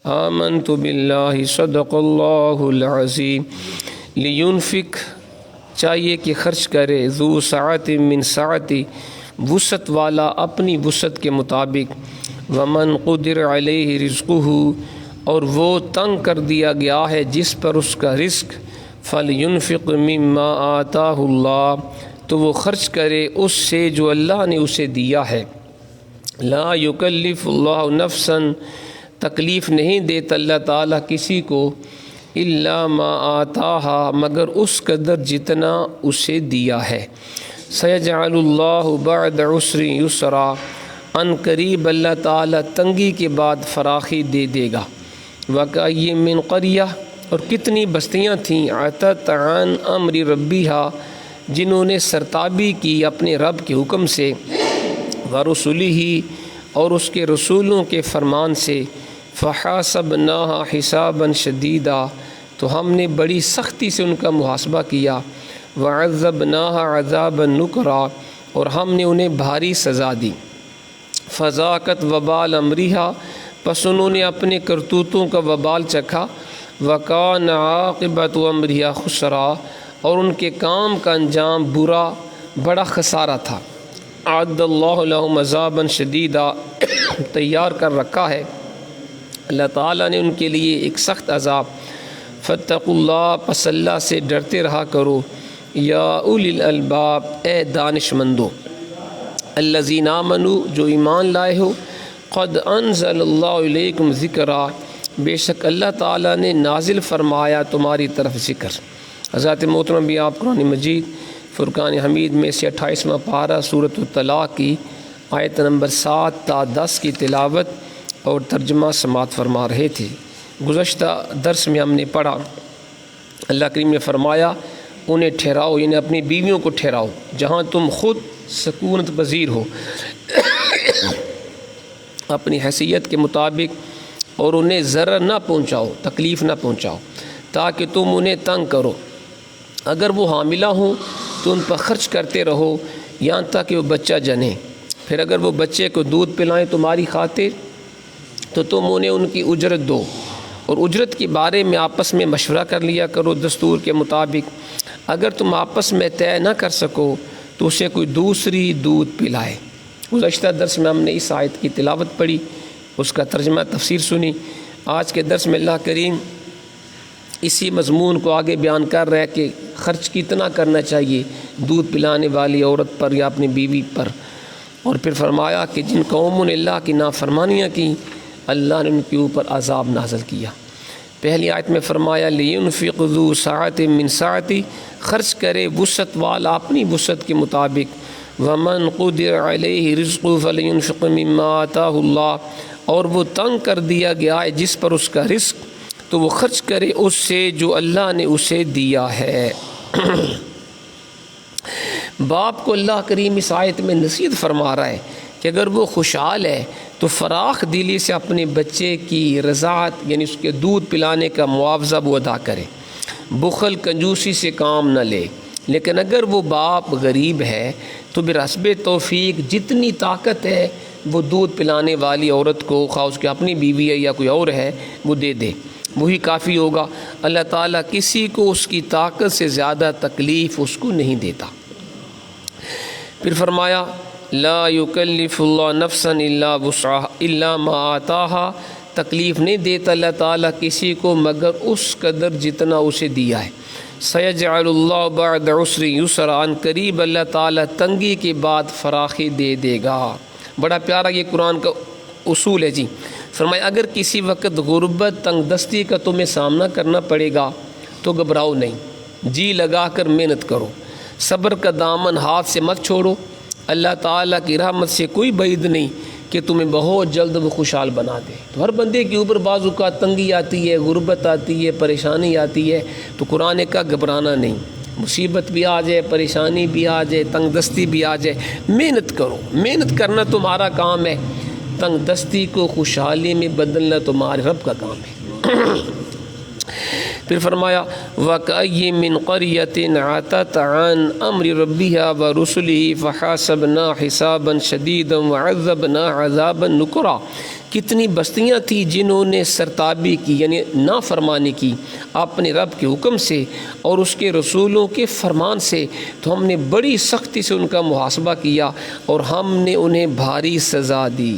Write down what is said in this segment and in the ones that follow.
آمنت باللہ صدق اللہ العظیم۔ لینفق چاہیے کہ خرچ کرے، ذو سعت من سعتی وسعت والا اپنی وسعت کے مطابق، ومن قدر علیہ رزقہ اور وہ تنگ کر دیا گیا ہے جس پر اس کا رزق، فلینفق مما آتاہ اللہ تو وہ خرچ کرے اس سے جو اللہ نے اسے دیا ہے۔ لا یکلف اللہ نفسا تکلیف نہیں دیتا اللہ تعالیٰ کسی کو، الا ما آتاہا مگر اس قدر جتنا اسے دیا ہے۔ سیجعل اللہ بعد عسر یسرا ان قریب اللہ تعالیٰ تنگی کے بعد فراخی دے دے گا۔ وکأی من قریہ اور کتنی بستیاں تھیں، عتت عن امر ربیہا جنہوں نے سرتابی کی اپنے رب کے حکم سے، ورسلہ اور اس کے رسولوں کے فرمان سے، فحاسبناہا حسابا شدیدا تو ہم نے بڑی سختی سے ان کا محاسبہ کیا، وعذبناہا عذابا نکرا اور ہم نے انہیں بھاری سزا دی، فذاقت وبال امرہا پس انہوں نے اپنے کرتوتوں کا وبال چکھا، وکان عاقبۃ امرہا خسرا اور ان کے کام کا انجام برا، بڑا خسارہ تھا۔ اعد اللہ لہم عذابا شدیدا تیار کر رکھا ہے اللہ تعالیٰ نے ان کے لیے ایک سخت عذاب۔ فاتقوا اللہ پس اللہ سے ڈرتے رہا کرو، یا اولی الالباب اے دانش مندو، الذین آمنوا جو ایمان لائے ہو، قد انزل اللہ علیکم ذکرا بے شک اللہ تعالیٰ نے نازل فرمایا تمہاری طرف ذکر۔ حضرت محترم بھی آپ قرآن مجید فرقان حمید میں سے 28واں پارہ سورۃ الطلاق کی آیت نمبر 7 تا 10 کی تلاوت اور ترجمہ سماعت فرما رہے تھے۔ گزشتہ درس میں ہم نے پڑھا اللہ کریم نے فرمایا انہیں ٹھہراؤ، یعنی اپنی بیویوں کو ٹھہراؤ جہاں تم خود سکونت پذیر ہو اپنی حیثیت کے مطابق، اور انہیں ضرر نہ پہنچاؤ، تکلیف نہ پہنچاؤ تاکہ تم انہیں تنگ کرو۔ اگر وہ حاملہ ہوں تو ان پر خرچ کرتے رہو یہاں تک کہ وہ بچہ جنیں، پھر اگر وہ بچے کو دودھ پلائیں تمہاری خاطر تو تم انہیں ان کی اجرت دو، اور اجرت کے بارے میں آپس میں مشورہ کر لیا کرو دستور کے مطابق۔ اگر تم آپس میں طے نہ کر سکو تو اسے کوئی دوسری دودھ پلائے۔ گزشتہ درس میں ہم نے اس آیت کی تلاوت پڑھی، اس کا ترجمہ تفسیر سنی۔ آج کے درس میں اللہ کریم اسی مضمون کو آگے بیان کر رہا ہے کہ خرچ کتنا کرنا چاہیے دودھ پلانے والی عورت پر یا اپنی بیوی پر، اور پھر فرمایا کہ جن قوموں نے اللہ کی نافرمانیاں کی اللہ نے ان کے اوپر عذاب نازل کیا۔ پہلی آیت میں فرمایا لینفق ذو سعت من سعتی خرچ کرے وسعت والا اپنی وسعت کے مطابق، ومن قدر علیہ رزقہ فلینفق مما آتاہ اللہ اور وہ تنگ کر دیا گیا ہے جس پر اس کا رزق تو وہ خرچ کرے اس سے جو اللہ نے اسے دیا ہے۔ باپ کو اللہ کریم اس آیت میں نصیحت فرما رہا ہے کہ اگر وہ خوشحال ہے تو فراخ دلی سے اپنے بچے کی رضاعت یعنی اس کے دودھ پلانے کا معاوضہ وہ ادا کرے، بخل کنجوسی سے کام نہ لے۔ لیکن اگر وہ باپ غریب ہے تو بحسب توفیق جتنی طاقت ہے وہ دودھ پلانے والی عورت کو، خواہ اس کی اپنی بیوی ہے یا کوئی اور ہے، وہ دے دے، وہی کافی ہوگا۔ اللہ تعالیٰ کسی کو اس کی طاقت سے زیادہ تکلیف اس کو نہیں دیتا۔ پھر فرمایا لا یکلف اللہ نفسا الا وسعها الا ما آتاہا تکلیف نہیں دیتا اللہ تعالیٰ کسی کو مگر اس قدر جتنا اسے دیا ہے۔ سیجعل اللہ بعد عسر یسرا ان قریب اللہ تعالیٰ تنگی کے بعد فراخی دے دے گا۔ بڑا پیارا یہ قرآن کا اصول ہے جی۔ فرمایا اگر کسی وقت غربت تنگ دستی کا تمہیں سامنا کرنا پڑے گا تو گھبراؤ نہیں، جی لگا کر محنت کرو، صبر کا دامن ہاتھ سے مت چھوڑو۔ اللہ تعالیٰ کی رحمت سے کوئی بعید نہیں کہ تمہیں بہت جلد وہ خوشحال بنا دے۔ تو ہر بندے کے اوپر بعض اوقات تنگی آتی ہے، غربت آتی ہے، پریشانی آتی ہے، تو قرآن کا گھبرانا نہیں، مصیبت بھی آ جائے، پریشانی بھی آ جائے، تنگ دستی بھی آ جائے، محنت کرو، محنت کرنا تمہارا کام ہے، تنگ دستی کو خوشحالی میں بدلنا تمہارے رب کا کام ہے۔ پھر فرمایا وَكَأَيٍّ مِّن قَرْيَةٍ عَتَتْ عَنْ أَمْرِ رَبِّهَا وَرُسُلِهِ فَحَاسَبْنَاهَا حِسَابًا شَدِيدًا وَعَذَّبْنَاهَا عَذَابًا نُكْرًا، کتنی بستیاں تھیں جنہوں نے سرتابی کی یعنی نافرمانی کی اپنے رب کے حکم سے اور اس کے رسولوں کے فرمان سے، تو ہم نے بڑی سختی سے ان کا محاسبہ کیا اور ہم نے انہیں بھاری سزا دی۔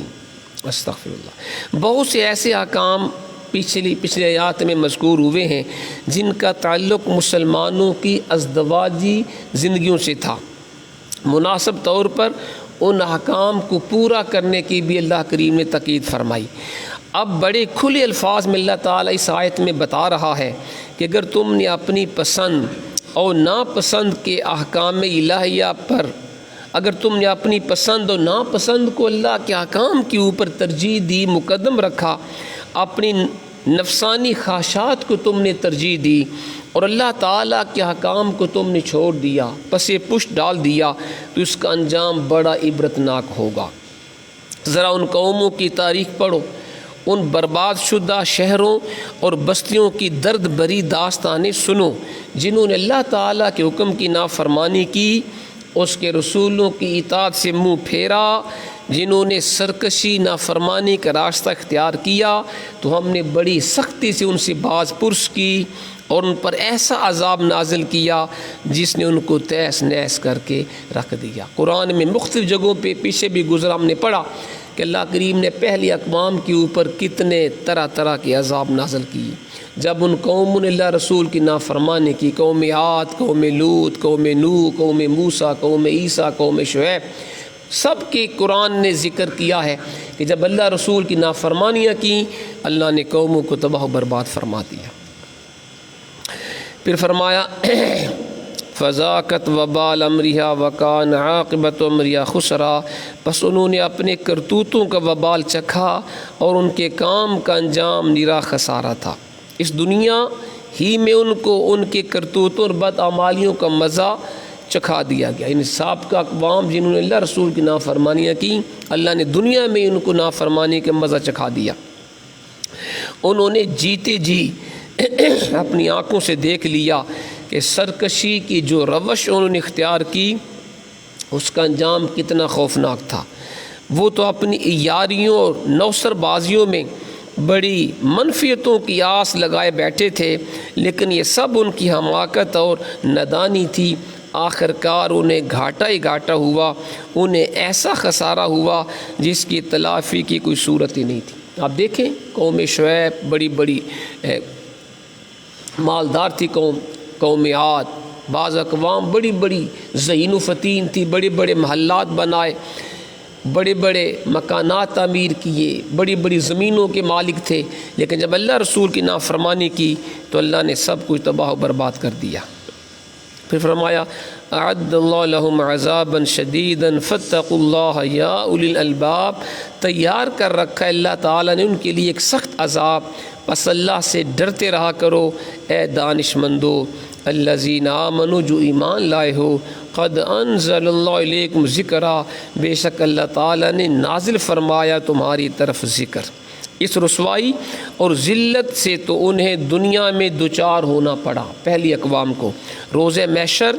استغفر اللہ۔ بہت سے ایسے احکام پچھلی آیات میں مذکور ہوئے ہیں جن کا تعلق مسلمانوں کی ازدواجی زندگیوں سے تھا۔ مناسب طور پر ان احکام کو پورا کرنے کی بھی اللہ کریم نے تاکید فرمائی۔ اب بڑے کھلے الفاظ میں اللہ تعالیٰ اس آیت میں بتا رہا ہے کہ اگر تم نے اپنی پسند اور ناپسند کے احکام الہیہ پر، اگر تم نے اپنی پسند اور ناپسند کو اللہ کے احکام کے اوپر ترجیح دی، مقدم رکھا، اپنی نفسانی خواہشات کو تم نے ترجیح دی اور اللہ تعالیٰ کے احکام کو تم نے چھوڑ دیا، پسے پشت ڈال دیا، تو اس کا انجام بڑا عبرتناک ہوگا۔ ذرا ان قوموں کی تاریخ پڑھو، ان برباد شدہ شہروں اور بستیوں کی درد بری داستانیں سنو جنہوں نے اللہ تعالیٰ کے حکم کی نافرمانی کی، اس کے رسولوں کی اطاعت سے منہ پھیرا، جنہوں نے سرکشی نافرمانی کا راستہ اختیار کیا، تو ہم نے بڑی سختی سے ان سے باز پرس کی اور ان پر ایسا عذاب نازل کیا جس نے ان کو تیس نیس کر کے رکھ دیا۔ قرآن میں مختلف جگہوں پہ پیچھے بھی گزرا ہم نے پڑھا کہ اللہ کریم نے پہلی اقوام کے اوپر کتنے طرح طرح کے عذاب نازل کیے۔ جب ان قوموں نے اللہ رسول کی نافرمانی کی، قوم عاد، قوم لوط، قوم نوح، قوم موسیٰ، قوم عیسیٰ، قوم شعیب، سب کے قرآن نے ذکر کیا ہے کہ جب اللہ رسول کی نافرمانیاں کی، اللہ نے قوموں کو تباہ و برباد فرما دیا۔ پھر فرمایا فَذَاقَتْ وَبَالَ أَمْرِهَا وَكَانَ عَاقِبَةُ أَمْرِهَا خُسْرًا، بس انہوں نے اپنے کرتوتوں کا وبال چکھا اور ان کے کام کا انجام نرا خسارہ تھا۔ اس دنیا ہی میں ان کو ان کے کرتوتوں اور بدعمالیوں کا مزہ چکھا دیا گیا۔ ان سابقہ اقوام جنہوں نے اللہ رسول کی نافرمانیاں کی، اللہ نے دنیا میں ان کو نافرمانی کا مزہ چکھا دیا۔ انہوں نے جیتے جی اپنی آنکھوں سے دیکھ لیا کہ سرکشی کی جو روش انہوں نے اختیار کی اس کا انجام کتنا خوفناک تھا۔ وہ تو اپنی یاریوں اور نوسر بازیوں میں بڑی منفیتوں کی آس لگائے بیٹھے تھے، لیکن یہ سب ان کی حماقت اور نادانی تھی۔ آخر کار انہیں گھاٹا ہی گھاٹا ہوا، انہیں ایسا خسارہ ہوا جس کی تلافی کی کوئی صورت ہی نہیں تھی۔ آپ دیکھیں قوم شعیب بڑی بڑی مالدار تھی، قوم عاد، بعض اقوام بڑی بڑی ذہین و فتین تھی، بڑے بڑے محلات بنائے، بڑے بڑے مکانات تعمیر کیے، بڑی بڑی زمینوں کے مالک تھے، لیکن جب اللہ رسول کی نافرمانی کی تو اللہ نے سب کچھ تباہ و برباد کر دیا۔ پھر فرمایا اعد اللہ لہم عذابا شدیدا فاتقوا اللہ یا اولی الالباب، تیار کر رکھا ہے اللہ تعالیٰ نے ان کے لیے ایک سخت عذاب، پس اللہ سے ڈرتے رہا کرو اے دانش مندو، الذین آمنوا جو ایمان لائے ہو، قد انزل اللہ علیکم ذکرا، بے شک اللہ تعالیٰ نے نازل فرمایا تمہاری طرف ذکر۔ اس رسوائی اور ذلت سے تو انہیں دنیا میں دوچار ہونا پڑا پہلی اقوام کو۔ روز محشر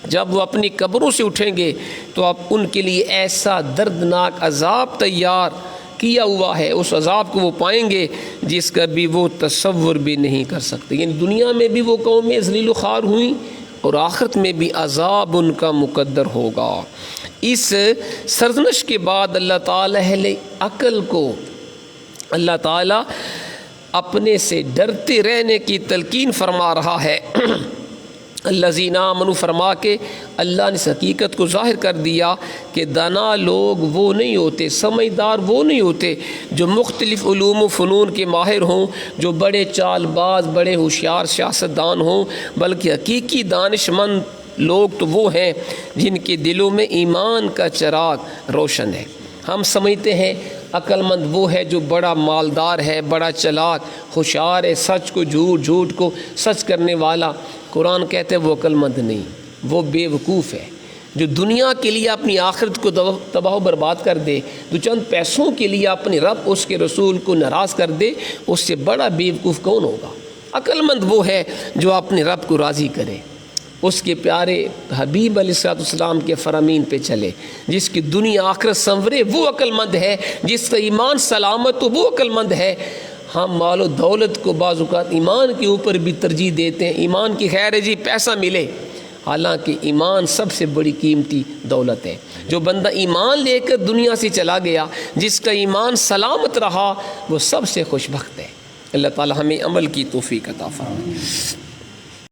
جب وہ اپنی قبروں سے اٹھیں گے تو اب ان کے لیے ایسا دردناک عذاب تیار کیا ہوا ہے، اس عذاب کو وہ پائیں گے جس کا بھی وہ تصور بھی نہیں کر سکتے۔ یعنی دنیا میں بھی وہ قومیں ذلیل و خوار ہوئیں اور آخرت میں بھی عذاب ان کا مقدر ہوگا۔ اس سرزنش کے بعد اللہ تعالیٰ اہل عقل کو اللہ تعالیٰ اپنے سے ڈرتے رہنے کی تلقین فرما رہا ہے۔ الذین آمنوا فرما کے اللہ نے اس حقیقت کو ظاہر کر دیا کہ دانا لوگ وہ نہیں ہوتے، سمجھدار وہ نہیں ہوتے جو مختلف علوم و فنون کے ماہر ہوں، جو بڑے چال باز، بڑے ہوشیار سیاستدان ہوں، بلکہ حقیقی دانش مند لوگ تو وہ ہیں جن کے دلوں میں ایمان کا چراغ روشن ہے۔ ہم سمجھتے ہیں عقل مند وہ ہے جو بڑا مالدار ہے، بڑا چلاک، ہوشیار ہے، سچ کو جھوٹ، جھوٹ کو سچ کرنے والا۔ قرآن کہتے ہیں وہ عقل مند نہیں، وہ بے وقوف ہے جو دنیا کے لیے اپنی آخرت کو تباہ و برباد کر دے، جو چند پیسوں کے لیے اپنے رب اس کے رسول کو ناراض کر دے، اس سے بڑا بے وقوف کون ہوگا؟ عقل مند وہ ہے جو اپنے رب کو راضی کرے، اس کے پیارے حبیب علیہ السلام کے فرامین پہ چلے، جس کی دنیا آخرت سنورے وہ عقل مند ہے، جس کا ایمان سلامت ہو وہ عقل مند ہے۔ ہم مال و دولت کو بعض اوقات ایمان کے اوپر بھی ترجیح دیتے ہیں، ایمان کی خیر ہے جی پیسہ ملے، حالانکہ ایمان سب سے بڑی قیمتی دولت ہے۔ جو بندہ ایمان لے کر دنیا سے چلا گیا، جس کا ایمان سلامت رہا، وہ سب سے خوش بخت ہے۔ اللہ تعالی ہمیں عمل کی توفیق عطا فرمائے۔